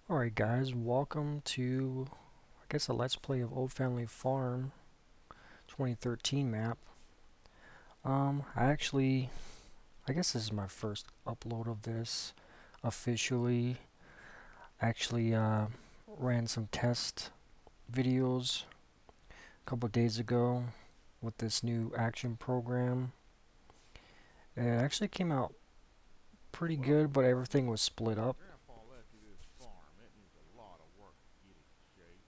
Alright guys, welcome to, I guess, a Let's Play of Old Family Farm 2013 map. I guess this is my first upload of this officially. I actually ran some test videos a couple days ago with this new action program. It actually came out pretty good, but everything was split up. Grandpa left you this farm. That needs a lot of work to get it in shape.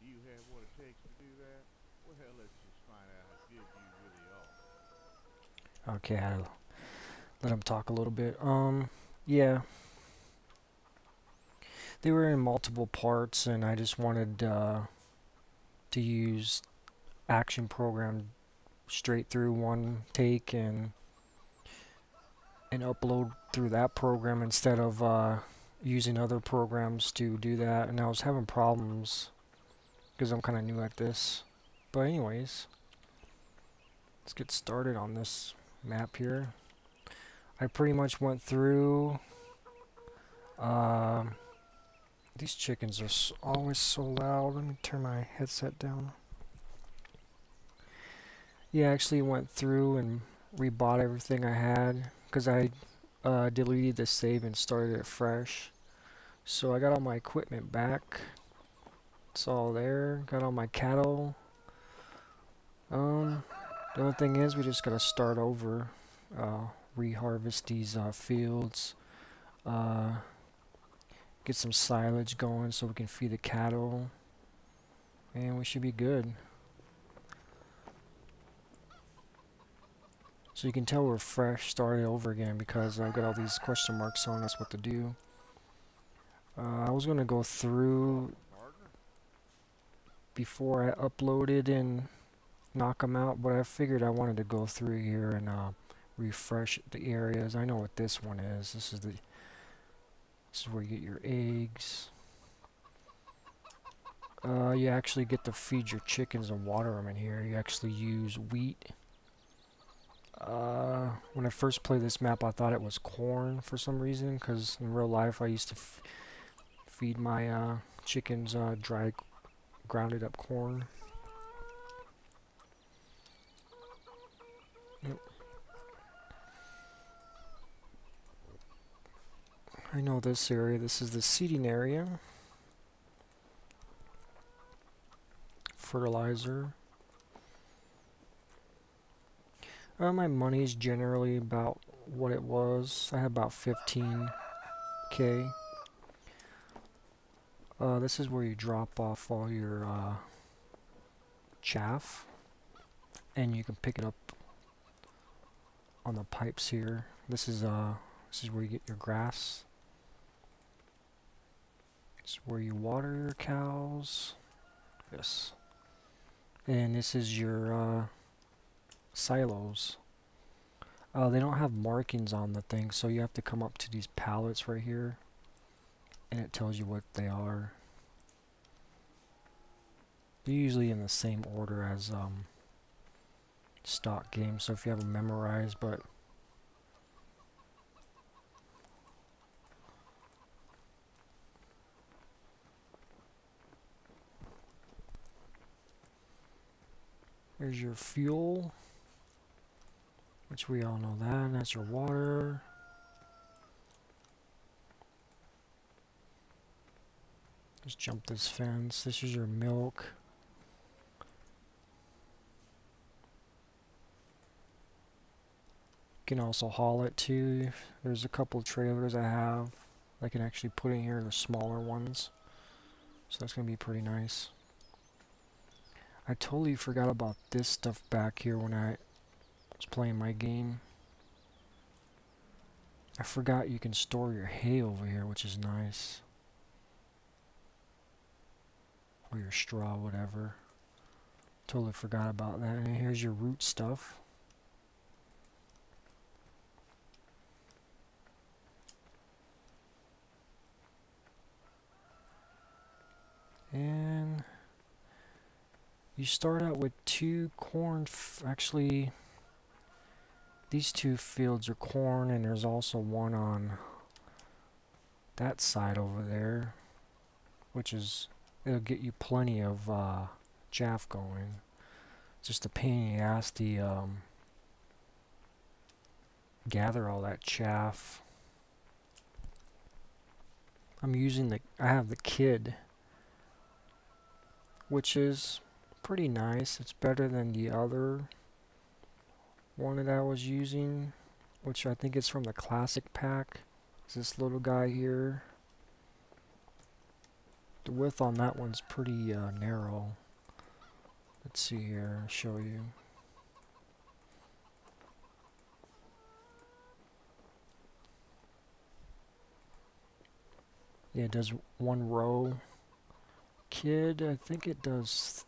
Do you have what it takes to do that? Well, let's just find out how good you really are. Okay, I'll let him talk a little bit. Yeah. They were in multiple parts, and I just wanted to use action program straight through one take and upload through that program instead of using other programs to do that. And I was having problems because I'm kind of new at this. But anyways, let's get started on this map here. I pretty much went through. These chickens are always so loud. Let me turn my headset down. Yeah, I actually went through and rebought everything I had because I deleted the save and started it fresh. So I got all my equipment back. It's all there. Got all my cattle. The only thing is we just gotta start over. Reharvest these fields. Get some silage going so we can feed the cattle. And we should be good. So you can tell we're fresh, started over again because I've got all these question marks telling us what to do. I was going to go through before I uploaded and knock them out, but I figured I wanted to go through here and refresh the areas. I know what this one is. This is where you get your eggs. You actually get to feed your chickens and water them in here. You actually use wheat. When I first played this map, I thought it was corn for some reason, because in real life I used to feed my chickens dry grounded up corn. Yep. I know this area. This is the seeding area. Fertilizer. My money is generally about what it was. I have about 15K. This is where you drop off all your chaff, and you can pick it up on the pipes here. This is where you get your grass. This is where you water your cows. Yes. And this is your silos. They don't have markings on the thing, so you have to come up to these pallets right here, and it tells you what they are. They're usually in the same order as stock games, so if you have them memorized, but there's your fuel, which we all know that, and that's your water. Just jump this fence. This is your milk. You can also haul it too. There's a couple of trailers I have I can actually put in here, the smaller ones. So that's going to be pretty nice. I totally forgot about this stuff back here when I was playing my game. I forgot you can store your hay over here, which is nice. Or your straw, whatever. Totally forgot about that. And here's your root stuff. And you start out with two corn. Actually, these two fields are corn, and there's also one on that side over there. which is, it'll get you plenty of chaff going. Just a pain in the ass to gather all that chaff. I have the kid, which is pretty nice. It's better than the other one that I was using, which I think is from the classic pack. It's this little guy here. The width on that one's pretty narrow. Let's see here, I'll show you. Yeah, it does one row. Kid, I think it does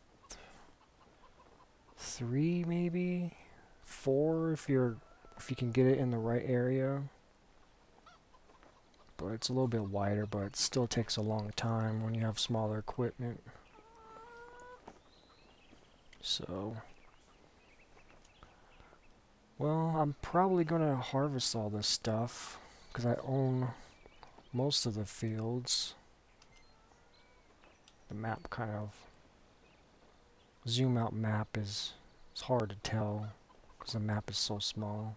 three, maybe 4 if you can get it in the right area. But it's a little bit wider, but it still takes a long time when you have smaller equipment. So, well, I'm probably gonna harvest all this stuff because I own most of the fields. The map kind of zoom out map is it's hard to tell because the map is so small.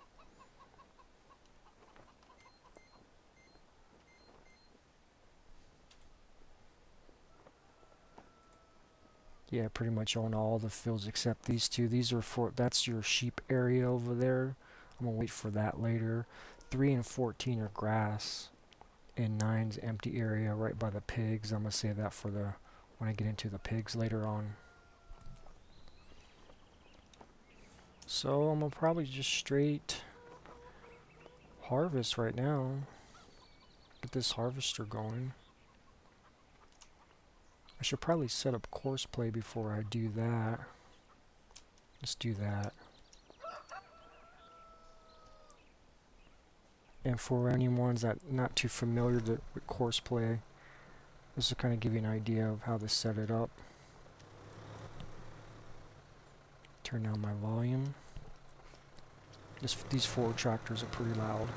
Yeah, pretty much own all the fields except these two. These are that's your sheep area over there. I'm gonna wait for that later. 3 and 14 are grass, and 9's empty area right by the pigs. I'm gonna save that for when I get into the pigs later on. So I'm gonna probably just straight harvest right now. Get this harvester going. I should probably set up course play before I do that. Let's do that. And for anyone that's not too familiar with course play, this will kind of give you an idea of how to set it up. Turn down my volume. These 4 tractors are pretty loud.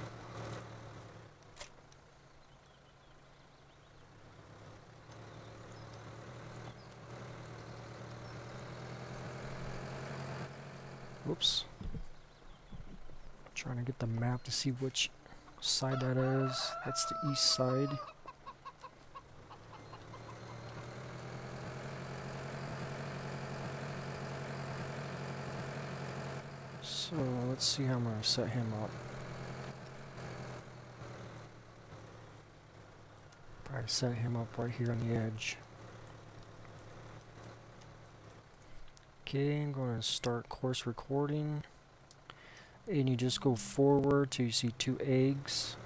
Whoops. Trying to get the map to see which side that is. That's the east side. So let's see how I'm going to set him up. Probably set him up right here on the edge. Okay, I'm going to start course recording. And you just go forward till you see 2 eggs.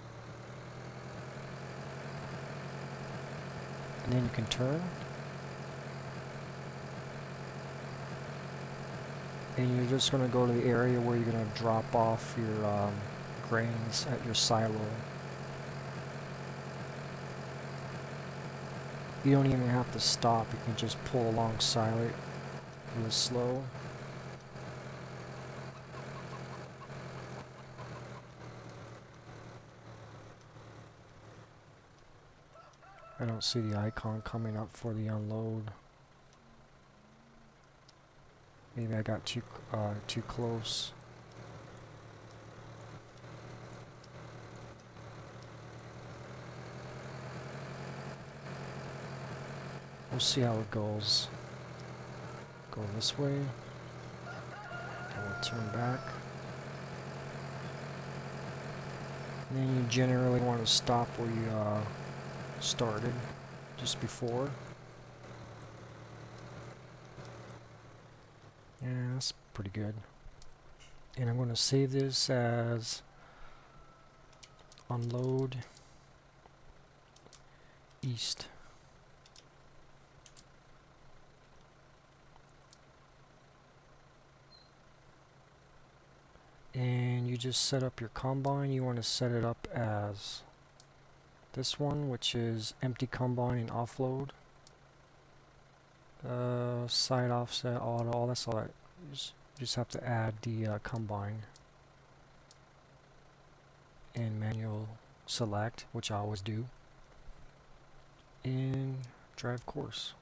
And then you can turn. And you're just going to go to the area where you're going to drop off your grains at your silo. You don't even have to stop, you can just pull alongside it real slow. I don't see the icon coming up for the unload. Maybe I got too close. We'll see how it goes. Go this way. And we'll turn back. And then you generally want to stop where you started just before. Yeah, that's pretty good. And I'm going to save this as unload east. And you just set up your combine. You want to set it up as this one, which is empty combine and offload. Side offset, auto, that's all that. You just have to add the combine and manual select, which I always do. And drive course.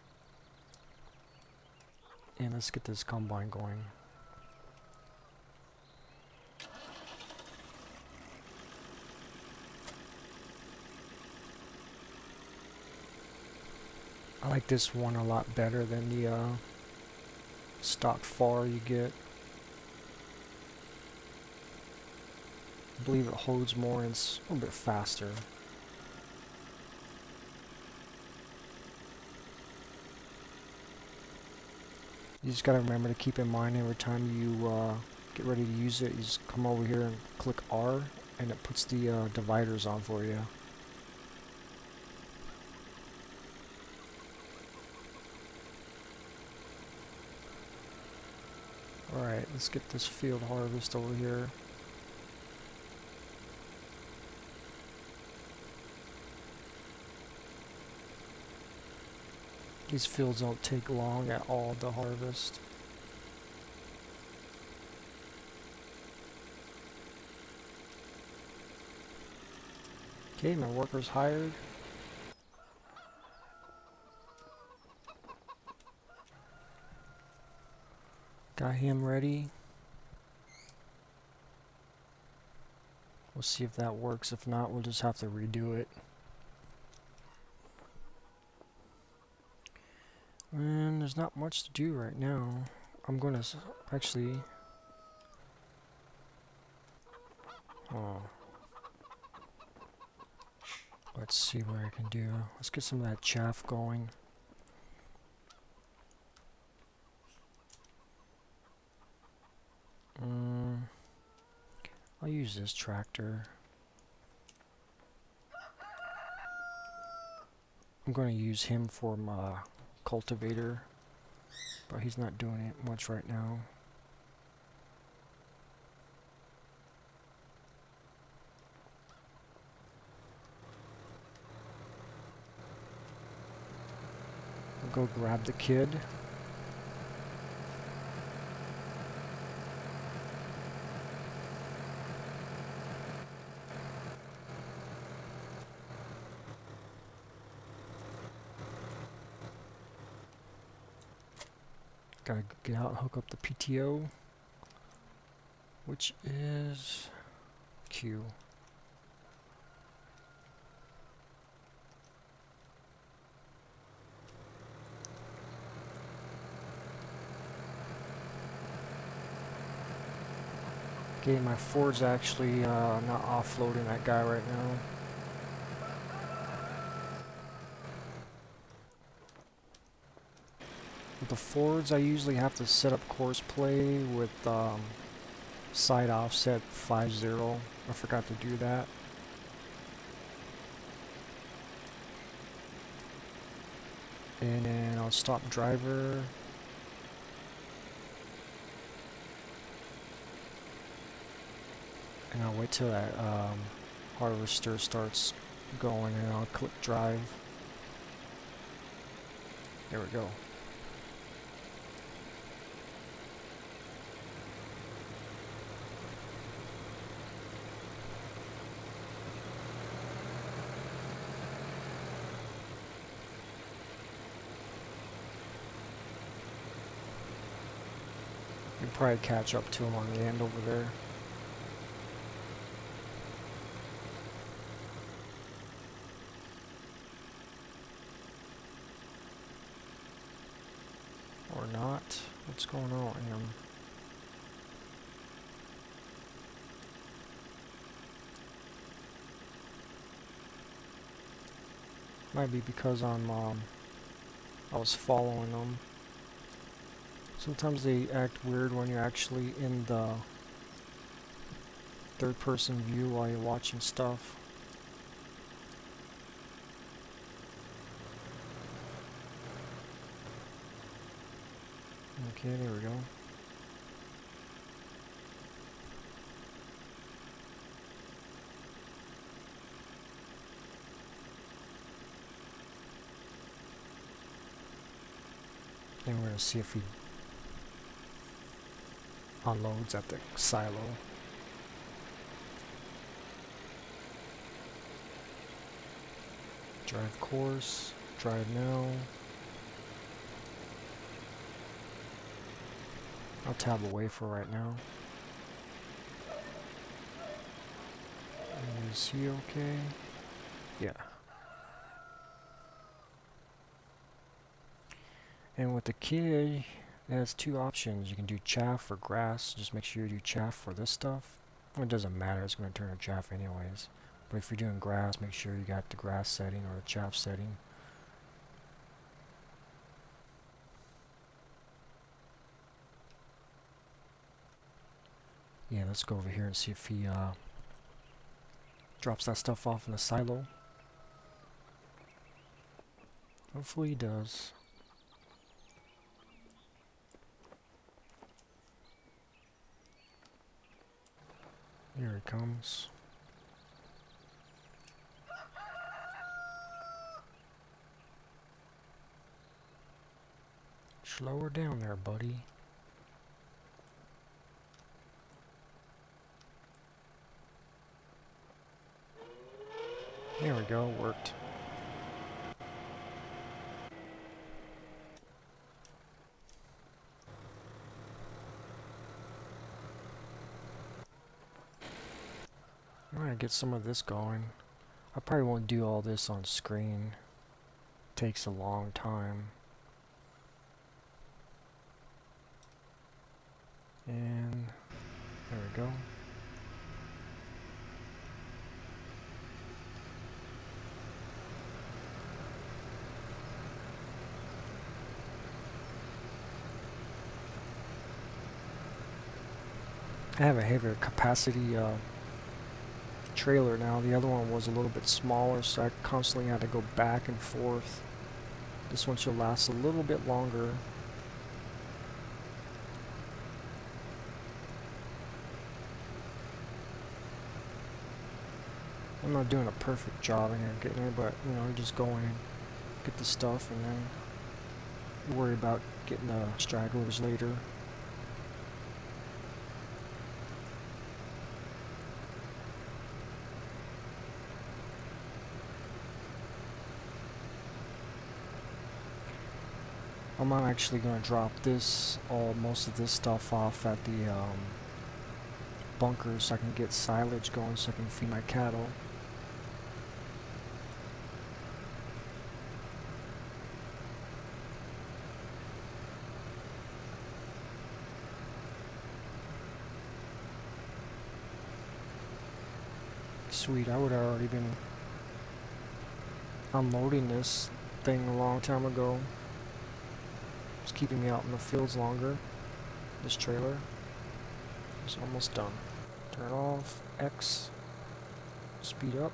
And let's get this combine going. I like this one a lot better than the stock FAR you get. I believe it holds more and it's a little bit faster. You just gotta remember to keep in mind every time you get ready to use it, you just come over here and click R and it puts the dividers on for you. Alright, let's get this field harvest over here. These fields don't take long at all to harvest. Okay, my worker's hired. Got him ready. We'll see if that works. If not, we'll just have to redo it. And there's not much to do right now. I'm gonna actually... Oh. Let's see what I can do. Let's get some of that chaff going. I'll use this tractor. I'm going to use him for my cultivator, but he's not doing it much right now. I'll go grab the kid. Gotta get out and hook up the PTO, which is Q. Okay, my Ford's actually not offloading that guy right now. With the Fords, I usually have to set up course play with side offset 5-0. I forgot to do that. And then I'll stop driver. And I'll wait till that harvester starts going and I'll click drive. There we go. You can probably catch up to him on the end over there. Or not. What's going on with him? Might be because I was following them. Sometimes they act weird when you're actually in the third-person view while you're watching stuff. Okay, there we go. And we're going to see if he unloads at the silo. Drive course. try it now. I'll tab away for right now. Is he okay? Yeah. And with the kid, it has two options. You can do chaff or grass. Just make sure you do chaff for this stuff. It doesn't matter, it's going to turn to chaff anyways. But if you're doing grass, make sure you got the grass setting or the chaff setting. Yeah, let's go over here and see if he drops that stuff off in the silo. Hopefully he does. Here he comes. Slow her down there, buddy. There we go, worked. I'm gonna get some of this going. I probably won't do all this on screen. Takes a long time. And there we go. I have a heavier capacity trailer now. The other one was a little bit smaller, so I constantly had to go back and forth. This one should last a little bit longer. I'm not doing a perfect job in here getting it, but you know, just go in, get the stuff, and then worry about getting the stragglers later. I'm actually going to drop most of this stuff off at the bunker so I can get silage going so I can feed my cattle. Sweet, I would have already been unloading this thing a long time ago. It's keeping me out in the fields longer. This trailer is almost done. Turn off, X, speed up.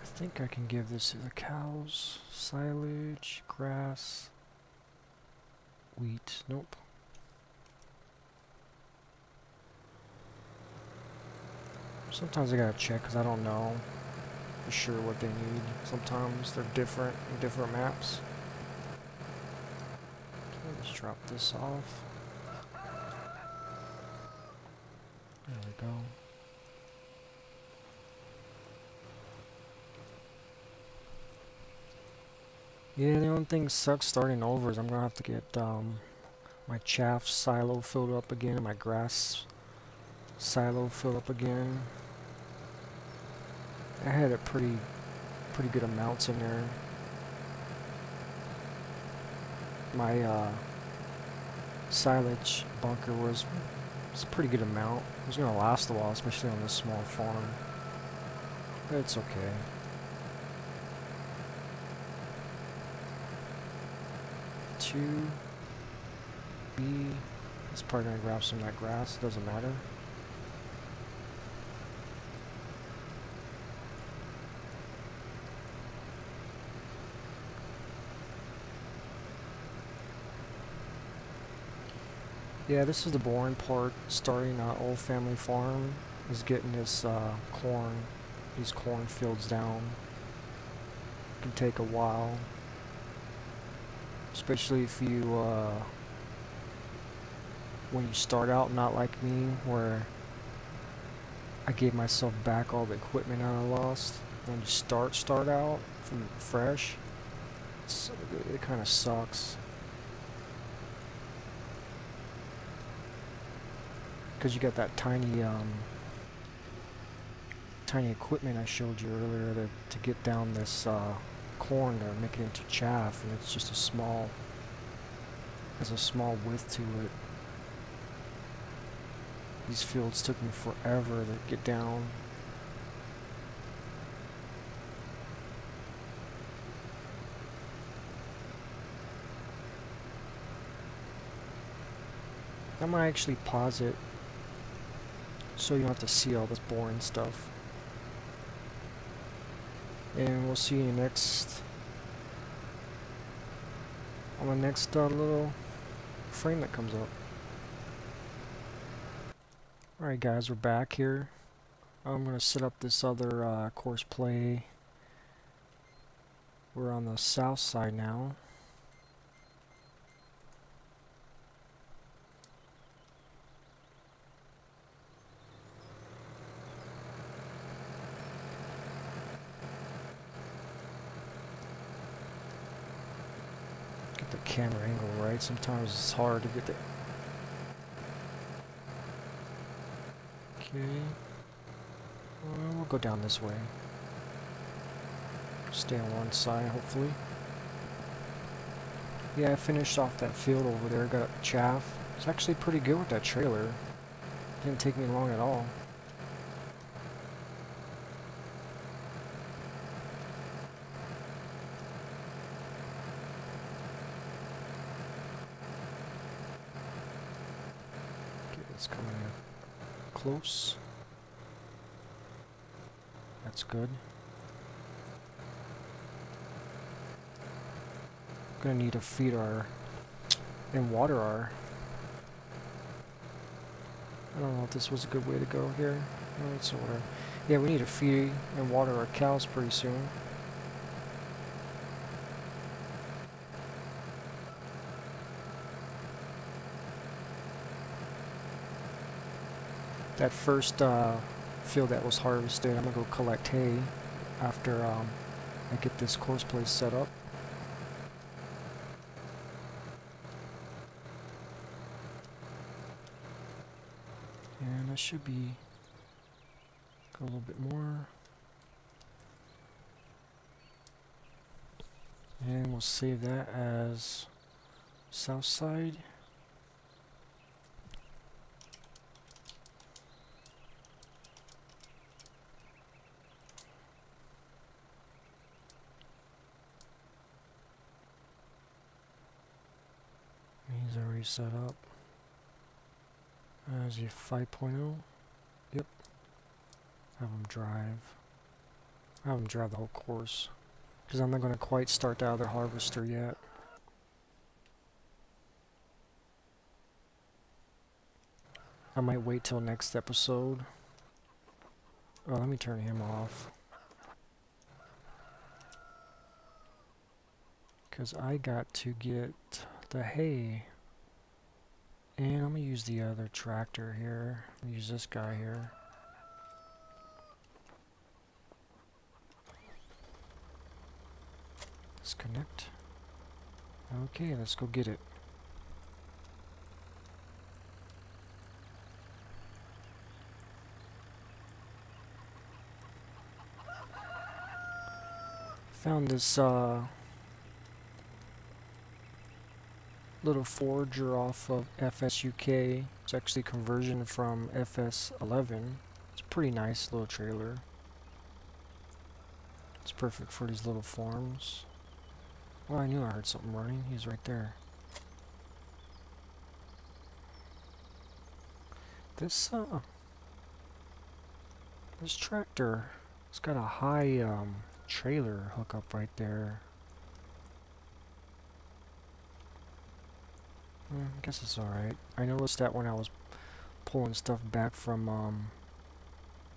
I think I can give this to the cows. Silage, grass, wheat, nope. Sometimes I gotta check because I don't know for sure what they need. Sometimes they're different in different maps. Okay, let's drop this off. There we go. Yeah, the only thing that sucks starting over is I'm gonna have to get my chaff silo filled up again and my grass silo filled up again. I had a pretty good amounts in there. My silage bunker was a pretty good amount. It was gonna last a while, especially on this small farm. But it's okay. Two B. It's probably gonna grab some of that grass. Doesn't matter. Yeah, this is the boring part. Starting an old family farm is getting this these corn fields down. It can take a while, especially if you when you start out, not like me, where I gave myself back all the equipment I lost. When you start out from fresh, it kind of sucks. Because you got that tiny equipment I showed you earlier to get down this corn to make it into chaff, and it's just has a small width to it. These fields took me forever to get down. I might actually pause it so you don't have to see all this boring stuff. And we'll see you on the next little frame that comes up. Alright guys, we're back here. I'm going to set up this other course play. We're on the south side now. Get the camera angle right. Sometimes it's hard to get the... Okay. We'll go down this way. Stay on one side, hopefully. Yeah, I finished off that field over there. Got chaff. It's actually pretty good with that trailer. Didn't take me long at all. Okay, it's coming in close. That's good. Gonna need to feed our and water our... I don't know if this was a good way to go here. Alright, so whatever. Yeah, we need to feed and water our cows pretty soon. That first field that was harvested, I'm gonna go collect hay after I get this course place set up. And I should be go a little bit more. And we'll save that as south side. He's already set up. As a 5.0. Yep. Have him drive. Have him drive the whole course. Because I'm not going to quite start the other harvester yet. I might wait till next episode. Oh, let me turn him off. Because I got to get the hay. And I'm going to use the other tractor here. Use this guy here. Disconnect. Okay, let's go get it. Found this little forager off of FSUK. It's actually a conversion from FS11. It's a pretty nice little trailer. It's perfect for these little farms. Oh, I knew I heard something running. He's right there. This tractor, it's got a high trailer hookup right there. I guess it's alright. I noticed that when I was pulling stuff back from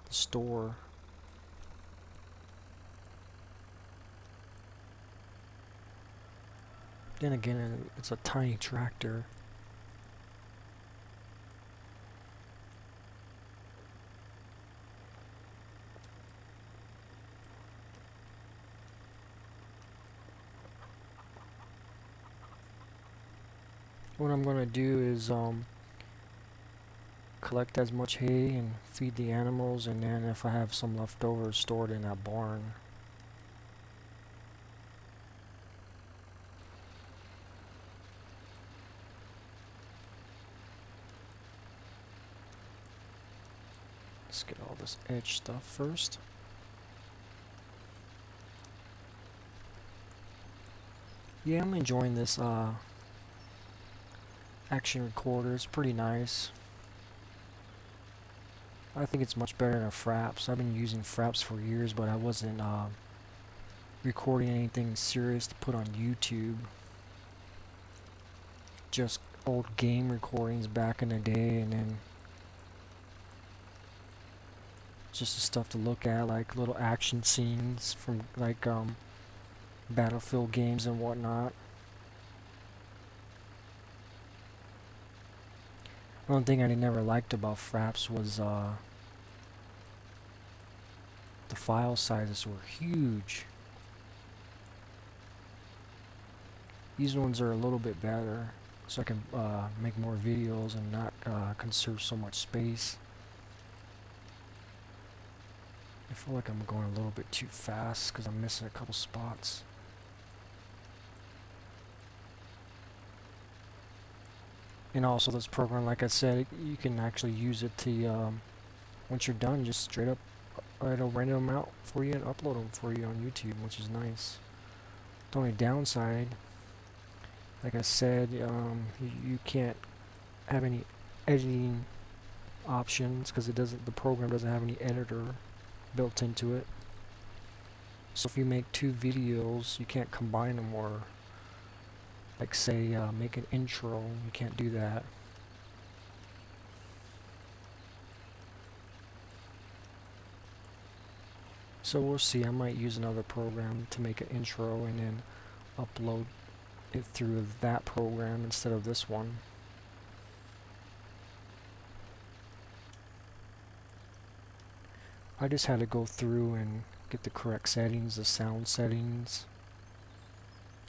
the store. Then again, it's a tiny tractor. what I'm gonna do is collect as much hay and feed the animals, and then if I have some left over, store it in that barn. Let's get all this edge stuff first. Yeah, I'm enjoying this action recorder. It's pretty nice. I think it's much better than a Fraps. I've been using Fraps for years, but I wasn't recording anything serious to put on YouTube. Just old game recordings back in the day, and then just the stuff to look at, like little action scenes from like Battlefield games and whatnot. One thing I never liked about Fraps was the file sizes were huge. These ones are a little bit better, so I can make more videos and not conserve so much space. I feel like I'm going a little bit too fast because I'm missing a couple spots. And also this program, like I said, you can actually use it to, once you're done, just straight up, it'll render them out for you and upload them for you on YouTube, which is nice. The only downside, like I said, you can't have any editing options because the program doesn't have any editor built into it. So if you make two videos, you can't combine them, or like say make an intro, you can't do that. So we'll see. I might use another program to make an intro and then upload it through that program instead of this one. I just had to go through and get the correct settings, the sound settings.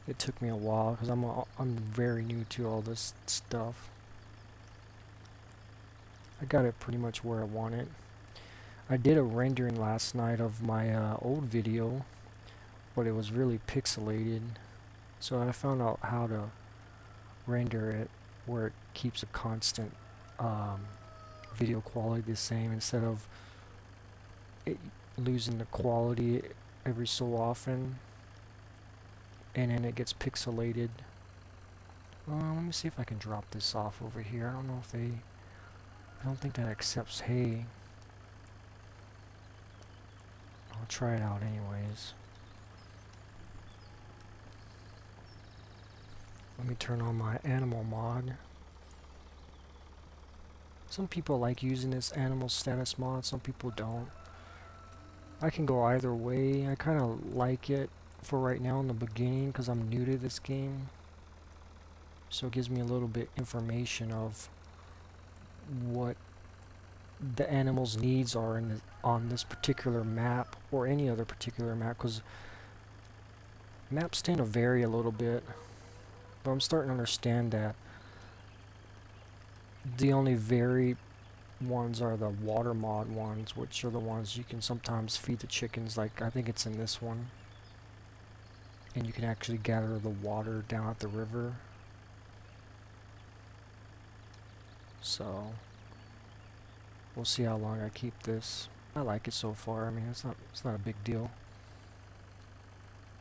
It took me a while because I'm very new to all this stuff. I got it pretty much where I want it. I did a rendering last night of my old video, but it was really pixelated. So I found out how to render it where it keeps a constant video quality the same instead of it losing the quality every so often, and then it gets pixelated. Let me see if I can drop this off over here. I don't know if I don't think that accepts hay. I'll try it out anyways. Let me turn on my animal mod. Some people like using this animal status mod, some people don't. I can go either way. I kind of like it for right now in the beginning because I'm new to this game. So it gives me a little bit information of what the animal's needs are on this particular map or any other particular map, because maps tend to vary a little bit. But I'm starting to understand that the only varied ones are the water mod ones, which are the ones you can sometimes feed the chickens, like I think it's in this one. And you can actually gather the water down at the river. So we'll see how long I keep this. I like it so far. I mean, it's not a big deal.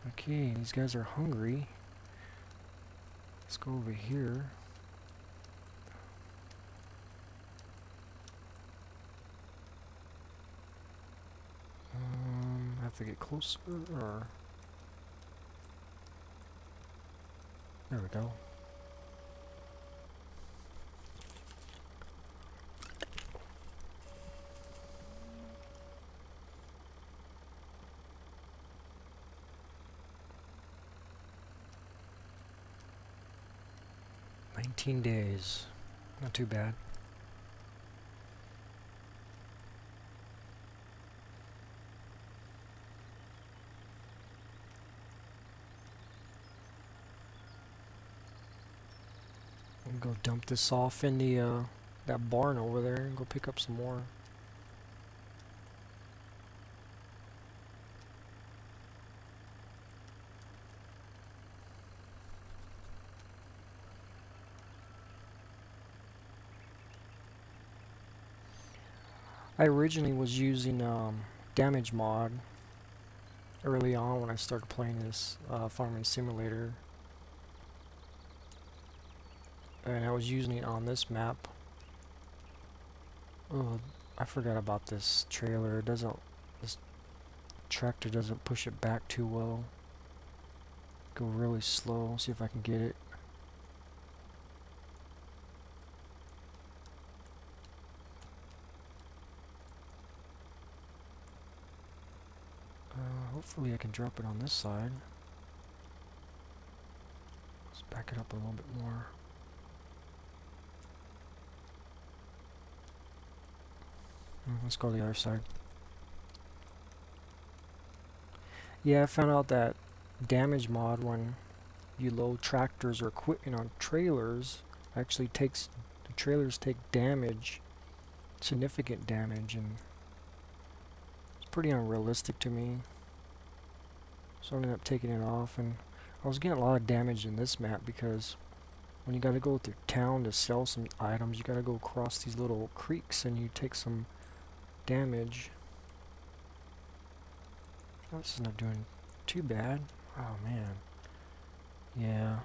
Okay, these guys are hungry. Let's go over here. I have to get closer, or there we go. $19, not too bad. Go dump this off in the that barn over there and go pick up some more. I originally was using damage mod early on when I started playing this farming simulator, and I was using it on this map. Oh, I forgot about this trailer. It doesn't. This tractor doesn't push it back too well. Go really slow. See if I can get it. Hopefully I can drop it on this side. Let's back it up a little bit more. Let's go to the other side. Yeah, I found out that damage mod, when you load tractors or equipment on trailers, actually takes, the trailers take damage, significant damage, and it's pretty unrealistic to me. So I ended up taking it off, and I was getting a lot of damage in this map because when you gotta go through town to sell some items, you gotta go across these little creeks and you take some damage. Oh, this is not doing too bad. Oh man. Yeah.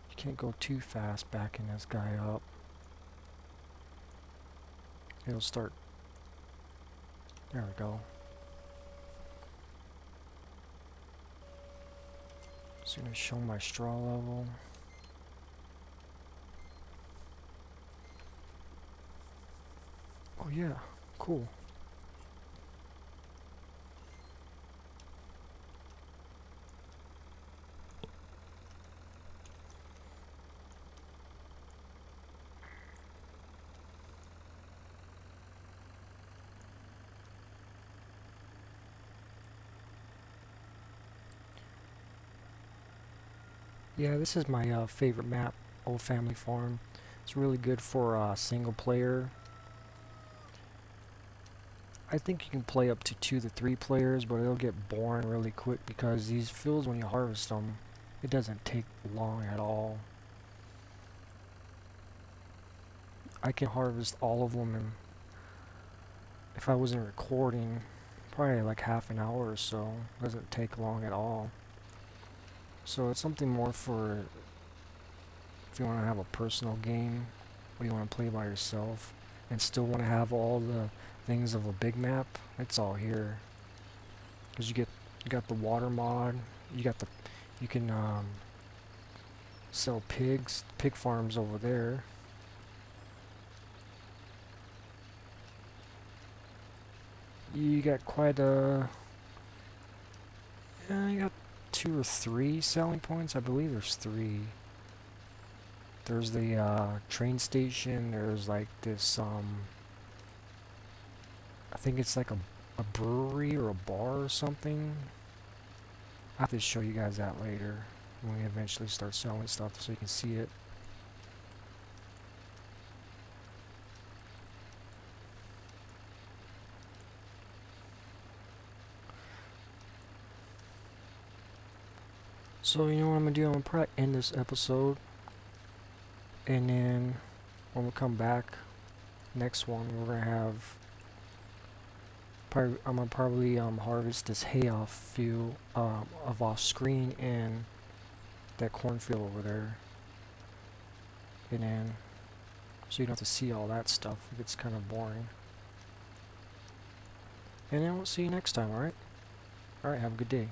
You can't go too fast backing this guy up. It'll start. There we go. It's gonna show my straw level. Oh yeah, cool. Yeah, this is my favorite map, Old Family Farm. It's really good for single player. I think you can play up to 2 to 3 players, but it'll get boring really quick because these fields, when you harvest them, it doesn't take long at all. I can harvest all of them, and if I wasn't recording, probably like half an hour or so. It doesn't take long at all. So it's something more for if you want to have a personal game, or you want to play by yourself, and still want to have all the things of a big map. It's all here, because you got the water mod. You can sell pig farms over there. You got quite a. Yeah, you got 2 or 3 selling points. I believe there's 3. There's the train station. There's like this I think it's like a brewery or a bar or something. I'll have to show you guys that later when we eventually start selling stuff so you can see it. So you know what I'm gonna do? I'm gonna probably end this episode, and then when we come back, next one we're gonna have. I'm gonna probably harvest this hay off field off screen and that cornfield over there, and then so you don't have to see all that stuff. It gets kind of boring. And then we'll see you next time. All right. All right. Have a good day.